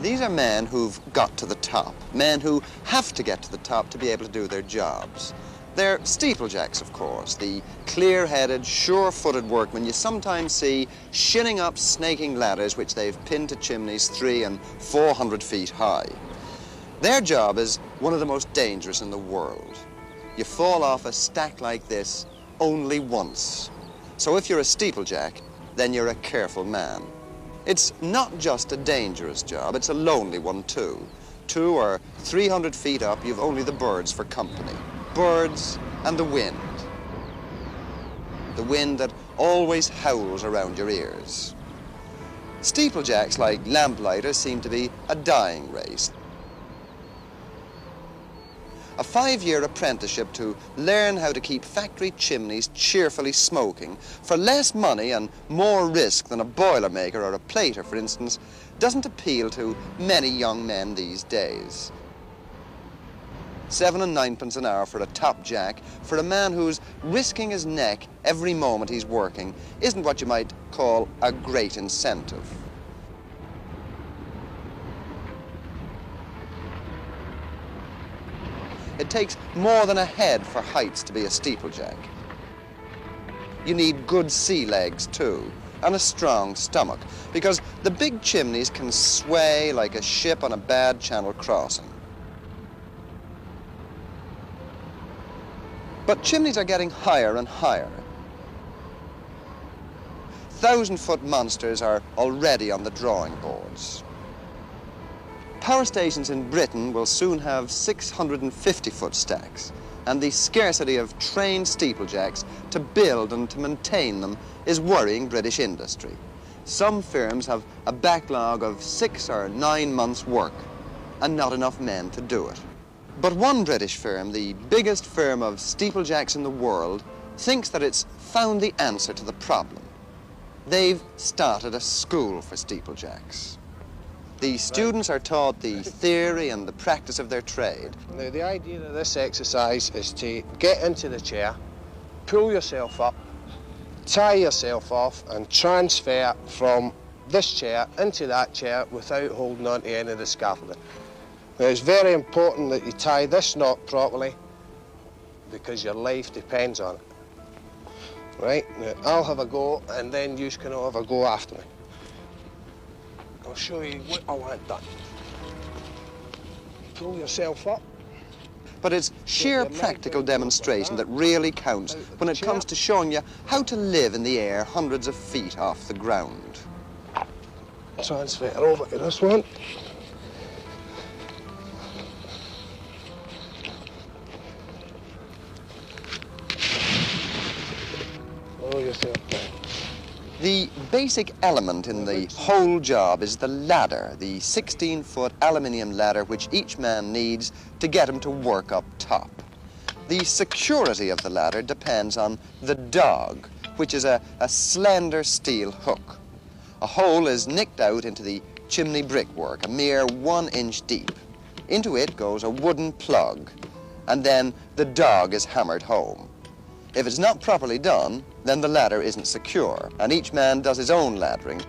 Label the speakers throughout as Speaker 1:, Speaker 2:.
Speaker 1: These are men who've got to the top, men who have to get to the top to be able to do their jobs. They're steeplejacks, of course, the clear-headed, sure-footed workmen you sometimes see shinning up snaking ladders which they've pinned to chimneys 300 and 400 feet high. Their job is one of the most dangerous in the world. You fall off a stack like this only once. So if you're a steeplejack, then you're a careful man. It's not just a dangerous job, it's a lonely one too. 200 or 300 feet up, you've only the birds for company. Birds and the wind. The wind that always howls around your ears. Steeplejacks, like lamplighters, seem to be a dying race. A 5-year apprenticeship to learn how to keep factory chimneys cheerfully smoking for less money and more risk than a boilermaker or a plater, for instance, doesn't appeal to many young men these days. 7 and 9pence an hour for a top jack, for a man who's risking his neck every moment he's working, isn't what you might call a great incentive. It takes more than a head for heights to be a steeplejack. You need good sea legs too, and a strong stomach, because the big chimneys can sway like a ship on a bad channel crossing. But chimneys are getting higher and higher. 1,000-foot monsters are already on the drawing boards. Power stations in Britain will soon have 650-foot stacks, and the scarcity of trained steeplejacks to build and to maintain them is worrying British industry. Some firms have a backlog of 6 or 9 months' work, and not enough men to do it. But one British firm, the biggest firm of steeplejacks in the world, thinks that it's found the answer to the problem. They've started a school for steeplejacks. The students are taught the theory and the practice of their trade.
Speaker 2: Now, the idea of this exercise is to get into the chair, pull yourself up, tie yourself off, and transfer from this chair into that chair without holding on to any of the scaffolding. Now, it's very important that you tie this knot properly because your life depends on it. Right, now I'll have a go and then you can all have a go after me. I'll show you what I want done. Pull yourself up.
Speaker 1: But it's sheer practical demonstration that really counts when it comes to showing you how to live in the air hundreds of feet off the ground.
Speaker 2: Transfer over to this one. Roll yourself down.
Speaker 1: The basic element in the whole job is the ladder, the 16-foot aluminium ladder which each man needs to get him to work up top. The security of the ladder depends on the dog, which is a slender steel hook. A hole is nicked out into the chimney brickwork, a mere 1 inch deep. Into it goes a wooden plug, and then the dog is hammered home. If it's not properly done, then the ladder isn't secure, and each man does his own laddering.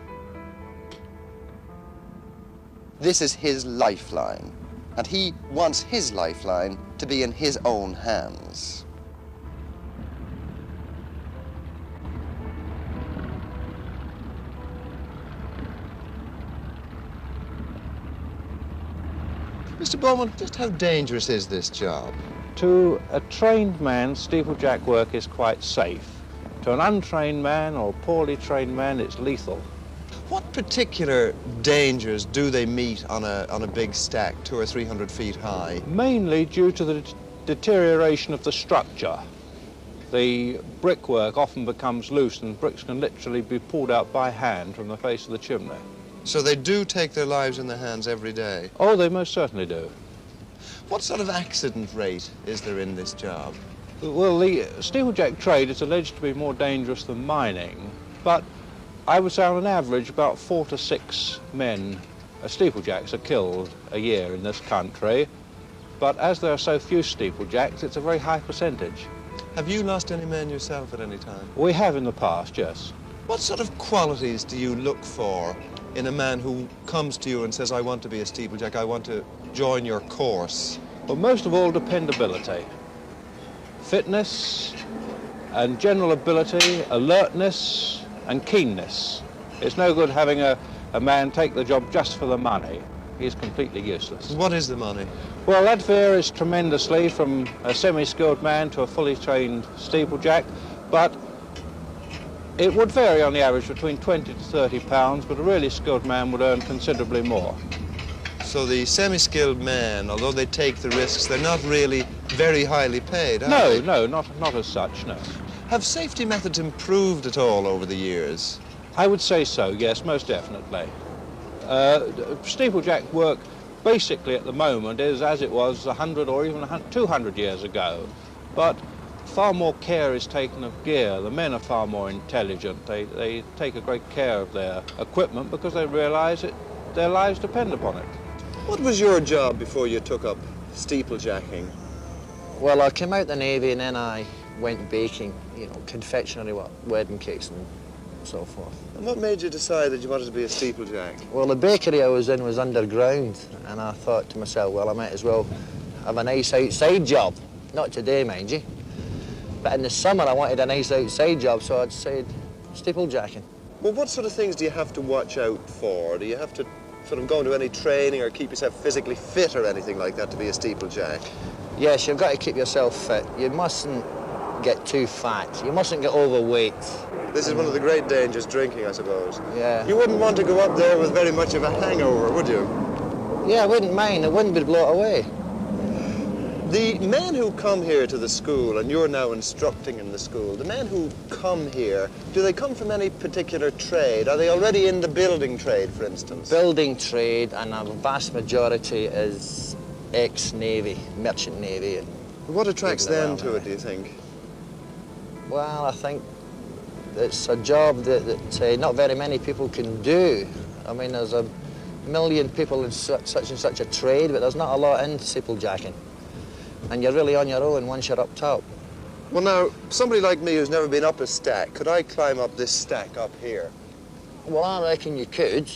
Speaker 1: This is his lifeline, and he wants his lifeline to be in his own hands. Mr. Bowman, just how dangerous is this job?
Speaker 3: To a trained man, steeplejack work is quite safe. To an untrained man or poorly trained man, it's lethal.
Speaker 1: What particular dangers do they meet on a big stack, 200 or 300 feet high?
Speaker 3: Mainly due to the deterioration of the structure. The brickwork often becomes loose and bricks can literally be pulled out by hand from the face of the chimney.
Speaker 1: So they do take their lives in their hands every day?
Speaker 3: Oh, they most certainly do.
Speaker 1: What sort of accident rate is there in this job?
Speaker 3: Well, the steeplejack trade is alleged to be more dangerous than mining, but I would say on an average about 4 to 6 men, steeplejacks, are killed a year in this country. But as there are so few steeplejacks, it's a very high percentage.
Speaker 1: Have you lost any men yourself at any time?
Speaker 3: We have in the past, yes.
Speaker 1: What sort of qualities do you look for in a man who comes to you and says, I want to be a steeplejack, I want to join your course?
Speaker 3: But most of all, dependability. Fitness and general ability, alertness and keenness. It's no good having a man take the job just for the money. He's completely useless.
Speaker 1: What is the money?
Speaker 3: Well, that varies tremendously from a semi-skilled man to a fully trained steeplejack, but it would vary on the average between 20 to 30 pounds, but a really skilled man would earn considerably more.
Speaker 1: So the semi-skilled men, although they take the risks, they're not really very highly paid, are they?
Speaker 3: No, not as such, no.
Speaker 1: Have safety methods improved at all over the years?
Speaker 3: I would say so, yes, most definitely. Steeplejack work basically at the moment is as it was 100 or even 200 years ago, but far more care is taken of gear. The men are far more intelligent. They take a great care of their equipment because they realise that their lives depend upon it.
Speaker 1: What was your job before you took up steeplejacking?
Speaker 4: Well, I came out the Navy and then I went baking, you know, confectionery, wedding cakes and so forth.
Speaker 1: And what made you decide that you wanted to be a steeplejack?
Speaker 4: Well, the bakery I was in was underground, and I thought to myself, well, I might as well have a nice outside job. Not today, mind you. But in the summer, I wanted a nice outside job, so I decided steeplejacking.
Speaker 1: Well, what sort of things do you have to watch out for? Do you have to sort of go into any training or keep yourself physically fit or anything like that to be a steeplejack?
Speaker 4: Yes, you've got to keep yourself fit. You mustn't get too fat. You mustn't get overweight.
Speaker 1: This is one of the great dangers, drinking, I suppose.
Speaker 4: Yeah.
Speaker 1: You wouldn't want to go up there with very much of a hangover, would you?
Speaker 4: Yeah, I wouldn't mind. It wouldn't be blown away.
Speaker 1: The men who come here to the school, and you're now instructing in the school, the men who come here, do they come from any particular trade? Are they already in the building trade, for instance?
Speaker 4: Building trade, and a vast majority is ex-Navy, merchant Navy. And
Speaker 1: What attracts
Speaker 4: people
Speaker 1: them
Speaker 4: around
Speaker 1: to
Speaker 4: there.
Speaker 1: it, do you think?
Speaker 4: Well, I think it's a job that not very many people can do. I mean, there's a million people in such and such a trade, but there's not a lot in steeplejacking. And you're really on your own once you're up top.
Speaker 1: Well, now, somebody like me who's never been up a stack, could I climb up this stack up here?
Speaker 4: Well, I reckon you could,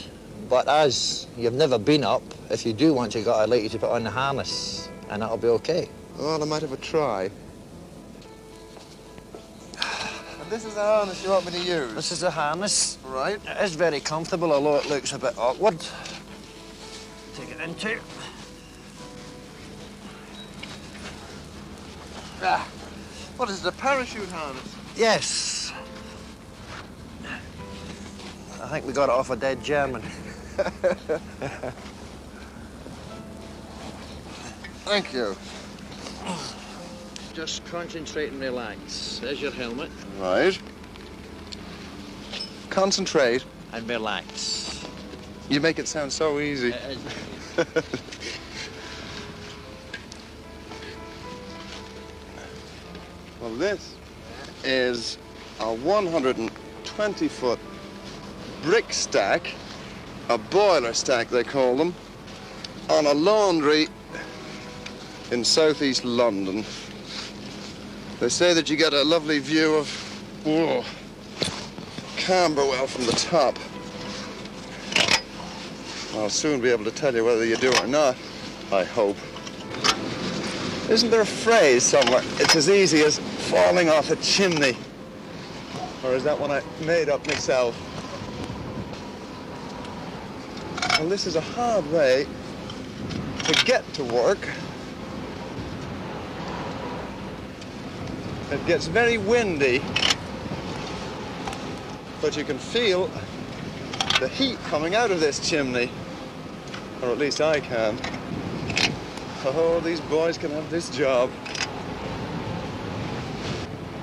Speaker 4: but as you've never been up, if you do want to go, I'd like you to put on the harness, and that'll be okay.
Speaker 1: Well, I might have a try. And this is the harness you want me to use?
Speaker 4: This is the harness.
Speaker 1: Right.
Speaker 4: It is very comfortable, although it looks a bit awkward. Take it into.
Speaker 1: Ah, what is it, a parachute harness?
Speaker 4: Yes. I think we got it off a dead German.
Speaker 1: Thank you.
Speaker 4: Just concentrate and relax. There's your helmet.
Speaker 1: Right. Concentrate.
Speaker 4: And relax.
Speaker 1: You make it sound so easy. Well, this is a 120-foot brick stack, a boiler stack they call them, on a laundry in southeast London. They say that you get a lovely view of Camberwell from the top. I'll soon be able to tell you whether you do or not, I hope. Isn't there a phrase somewhere? It's as easy as falling off a chimney. Or is that one I made up myself? Well, this is a hard way to get to work. It gets very windy, but you can feel the heat coming out of this chimney. Or at least I can. Oh, these boys can have this job.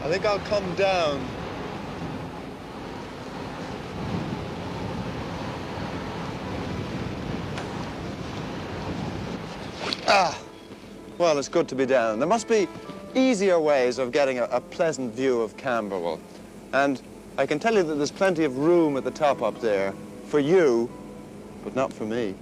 Speaker 1: I think I'll come down. Well, it's good to be down. There must be easier ways of getting a pleasant view of Camberwell. And I can tell you that there's plenty of room at the top up there for you, but not for me.